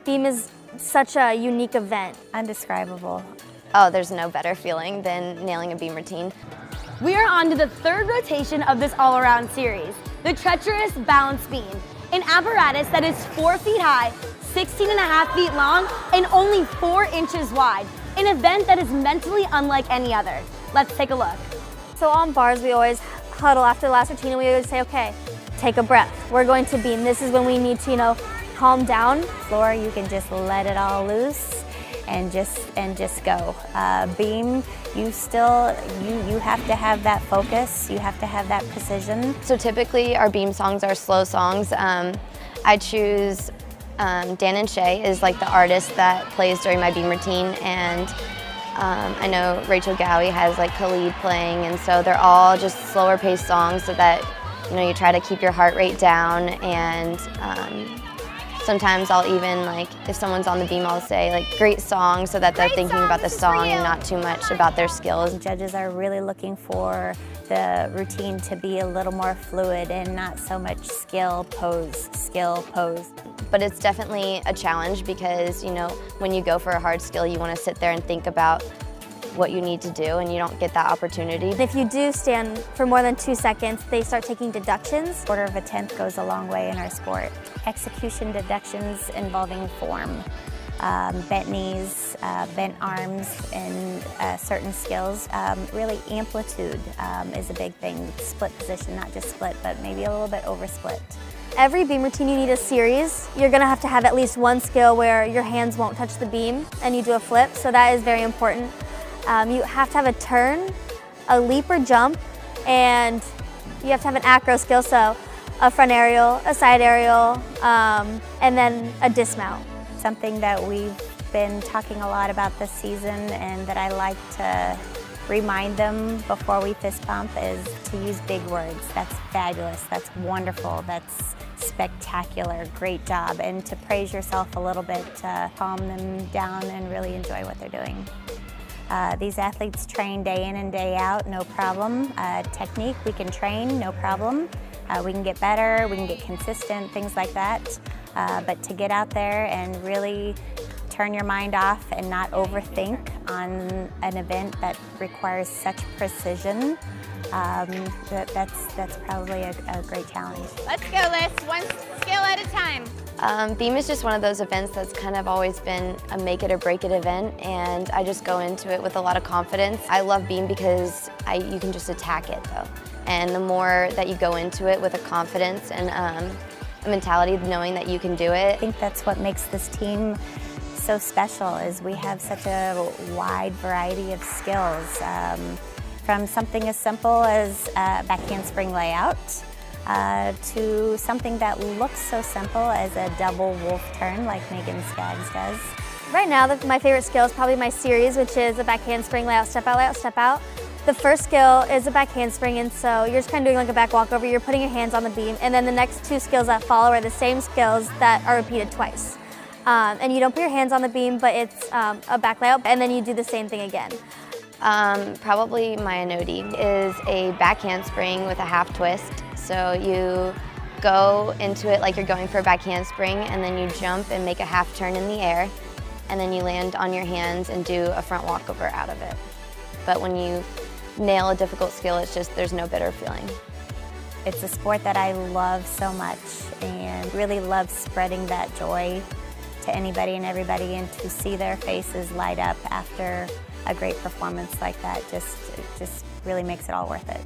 Beam is such a unique event. Undescribable. Oh, there's no better feeling than nailing a beam routine. We are on to the third rotation of this all-around series, the treacherous balance beam, an apparatus that is 4 feet high, 16.5 feet long, and only 4 inches wide, an event that is mentally unlike any other. Let's take a look. So on bars, we always huddle after the last routine and we always say, okay, take a breath. We're going to beam. This is when we need to, calm down. Floor, you can just let it all loose and just go. Beam, you have to have that focus. You have to have that precision. So typically our beam songs are slow songs. I choose Dan and Shay is like the artist that plays during my beam routine, and I know Rachel Gowie has like Khalid playing, and so they're all just slower paced songs so that you try to keep your heart rate down. And sometimes I'll even, if someone's on the beam, I'll say great song, so that they're thinking about the song and not too much about their skills. Judges are really looking for the routine to be a little more fluid and not so much skill, pose, skill, pose. But it's definitely a challenge because, when you go for a hard skill, you want to sit there and think about what you need to do, and you don't get that opportunity. If you do stand for more than 2 seconds, they start taking deductions. 1/4 of a tenth goes a long way in our sport. Execution deductions involving form, bent knees, bent arms, and certain skills. Really amplitude is a big thing. Split position, not just split, but maybe a little bit over split. Every beam routine you need a series. You're gonna have to have at least one skill where your hands won't touch the beam and you do a flip, so that is very important. You have to have a turn, a leap or jump, and you have to have an acro skill, so a front aerial, a side aerial, and then a dismount. Something that we've been talking a lot about this season and that I like to remind them before we fist bump is to use big words. That's fabulous, that's wonderful, that's spectacular, great job, and to praise yourself a little bit, to calm them down and really enjoy what they're doing. These athletes train day in and day out, no problem. Technique, we can train, no problem. We can get better, we can get consistent, things like that. But to get out there and really turn your mind off and not overthink on an event that requires such precision, that's probably a great challenge. Let's go, Liz, one skill at a time. Beam is just one of those events that's kind of always been a make it or break it event, and I just go into it with a lot of confidence. I love beam because you can just attack it though. And the more that you go into it with a confidence and a mentality knowing that you can do it. I think that's what makes this team so special, is we have such a wide variety of skills. From something as simple as a back handspring layout, to something that looks so simple as a double wolf turn like Megan Skaggs does. Right now, my favorite skill is probably my series, which is a back handspring, layout, step out, layout, step out. The first skill is a back handspring, and so you're just kind of doing like a back walkover. You're putting your hands on the beam, and then the next 2 skills that follow are the same skills that are repeated twice. And you don't put your hands on the beam, but it's a back layout, and then you do the same thing again. Probably my Anodi is a back handspring with a half twist. So you go into it like you're going for a back handspring, and then you jump and make a half turn in the air, and then you land on your hands and do a front walkover out of it. But when you nail a difficult skill, it's just, there's no better feeling. It's a sport that I love so much and really love spreading that joy to anybody and everybody, and to see their faces light up after a great performance like that just really makes it all worth it.